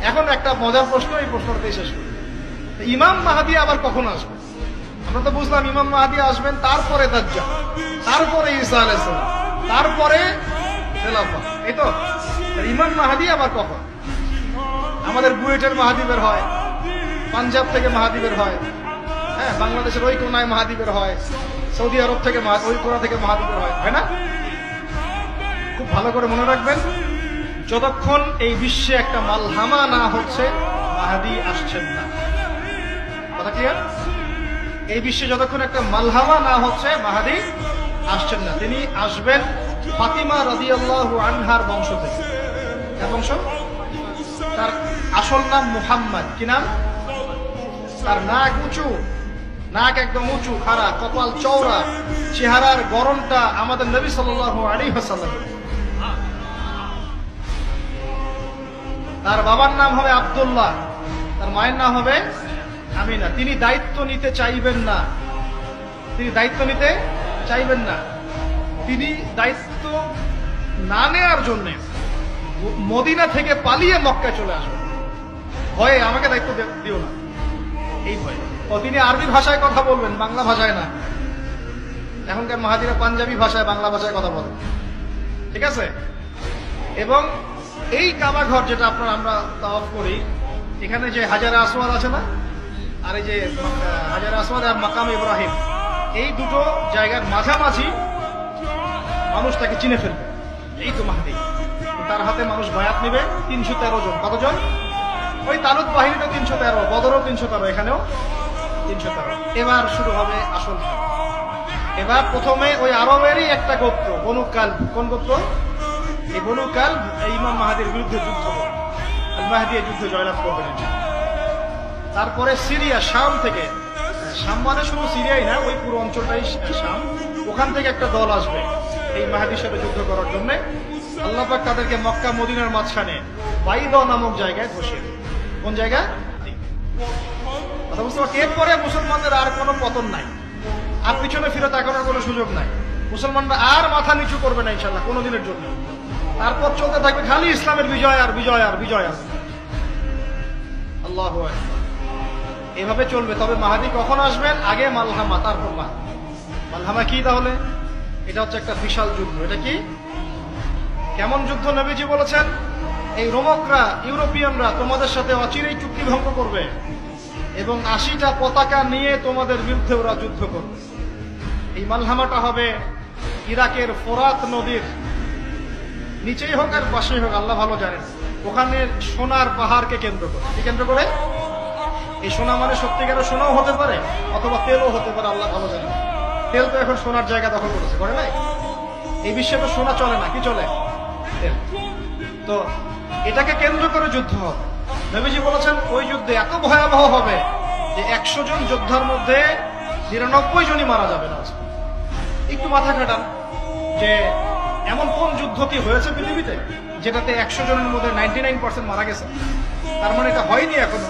এখন একটা মজার প্রশ্ন, এই প্রশ্নটাই শেষ করি। ইমাম মাহদী আবার কখন আসবে? আমরা তো বুঝলাম ইমাম মাহদী আসবেন, তারপরে দাজ্জাল, তারপরে ঈসা আলাইহিস সালাম, তারপরে খেলাফত, এই তো। ইমাম মাহদী আবার কখন? আমাদের বুয়েটের মাহদী বের হয়, পাঞ্জাব থেকে মাহদী বের হয়, হ্যাঁ, বাংলাদেশের ওই কোনায় মাহদী বের হয়, সৌদি আরব থেকে ওই কোনা থেকে মাহদী বের হয় না? খুব ভালো করে মনে রাখবেন, যতক্ষণ এই বিশ্বে একটা মালহামা না হচ্ছে মাহদী আসছেন না। কথা ক্লিয়ার? এই বিশ্বে যতক্ষণ একটা মালহামা না হচ্ছে মাহদী আসছেন না। তিনি আসবেন ফাতিমা রাদিয়াল্লাহু আনহার বংশ থেকে। কার বংশ? তার আসল নাম মুহাম্মদ। কি নাম? তার নাক উঁচু, নাক একদম উঁচু, খাড়া, কপাল চওড়া, চেহারার গড়নটা আমাদের নবী সাল্লাল্লাহু আলাইহি ওয়াসাল্লাম। তার বাবার নাম হবে আব্দুল্লাহ, তার মায়ের নাম হবে আমিনা। তিনি দায়িত্ব নিতে চাইবেন না, তিনি দায়িত্ব নিতে চাইবেন না। তিনি দায়িত্ব না নেওয়ার জন্য মদিনা থেকে পালিয়ে মক্কায় চলে আসবেন। ভয়ে আমাকে দায়িত্ব দিও না, এই ভয়ে। তিনি আরবি ভাষায় কথা বলবেন, বাংলা ভাষায় না। এখনকার মাহাদিরা পাঞ্জাবি ভাষায়, বাংলা ভাষায় কথা বলেন, ঠিক আছে? এবং এই কাবা ঘর যেটা আমরা তাওয়াফ করি, এখানে যে হাজারে আসওয়াদ আছে না, আর এই যে হাজারে আসওয়াদ আর মাকাম ইব্রাহিম, এই দুটো জায়গার মাঝামাঝি মানুষ তাকে চিনে ফেলবে, এই তো মাহদী। তার হাতে মানুষ বায়াত নেবে 313 জন। কতজন? ওই তালুত বাহিনীটা 313, বদরও 313, এখানেও 313। এবার শুরু হবে আসল খেলা। এবার প্রথমে ওই আরবেরই একটা গোত্র, বনু কালব। কোন গোত্র? এই বনু কালব ইমাম মাহদীর বিরুদ্ধে যুদ্ধ করবে, আল মাহদী এই যুদ্ধে জয়লাভ করবেন। তারপরে সিরিয়া, শাম থেকে, শাম মানে শুধু সিরিয়াই না, ওই পুরো অঞ্চলটাই শাম, ওখান থেকে একটা দল আসবে এই মাহদীর সাথে যুদ্ধ করার জন্য। আল্লাহ পাক তাদেরকে মক্কা মদিনার মাঝখানে বাইদা নামক জায়গায় বসিয়ে দেবে। কোন জায়গা? কথা বুঝতে পারছি? এরপরে মুসলমানদের আর কোনো পতন নাই, আর পিছনে ফিরে তাকানোর কোনো সুযোগ নাই। মুসলমানরা আর মাথা নিচু করবে না ইনশাল্লাহ কোনোদিনের জন্য। তারপর চলতে থাকবে খালি ইসলামের বিজয় আর বিজয় আর বিজয় আর। আল্লাহু আকবার। এভাবে চলবে। তবে মাহদী কখন আসবেন? আগে মালহামা, তারপর মালহামা কি তাহলে? এটা হচ্ছে একটা বিশাল যুদ্ধ। এটা কি? কেমন যুদ্ধ? নবীজি বলেছেন, এই রোমকরা, ইউরোপিয়ানরা তোমাদের সাথে অচিরেই চুক্তি ভঙ্গ করবে এবং 80টা পতাকা নিয়ে তোমাদের বিরুদ্ধে ওরা যুদ্ধ করবে। এই মালহামাটা হবে ইরাকের ফোরাত নদীর নিচেই হোক আর পাশেই হোক, আল্লাহ ভালো জানেন। ওখানে সোনার পাহাড়কে কেন্দ্র করে। কি কেন্দ্র করে? এই সোনা মানে সত্যিকারের সোনাও হতে পারে, অথবা তেলও হতে পারে, আল্লাহ ভালো জানেন। তেল তো এখন সোনার জায়গা দখল করেছে, করে নাই? এই বিশ্বে তো সোনা চলে না, কি চলে? তেল। তো এটাকে কেন্দ্র করে যুদ্ধ হবে। নবীজি বলেছেন ওই যুদ্ধে এত ভয়াবহ হবে যে 100 জন যোদ্ধার মধ্যে 99 জনই মারা যাবে না। একটু মাথা খাটান যে এমন কোন যুদ্ধ কি হয়েছে পৃথিবীতে যেটাতে 100 জনের মধ্যে 99% মারা গেছে? তার মানে এটা হয়নি এখনো।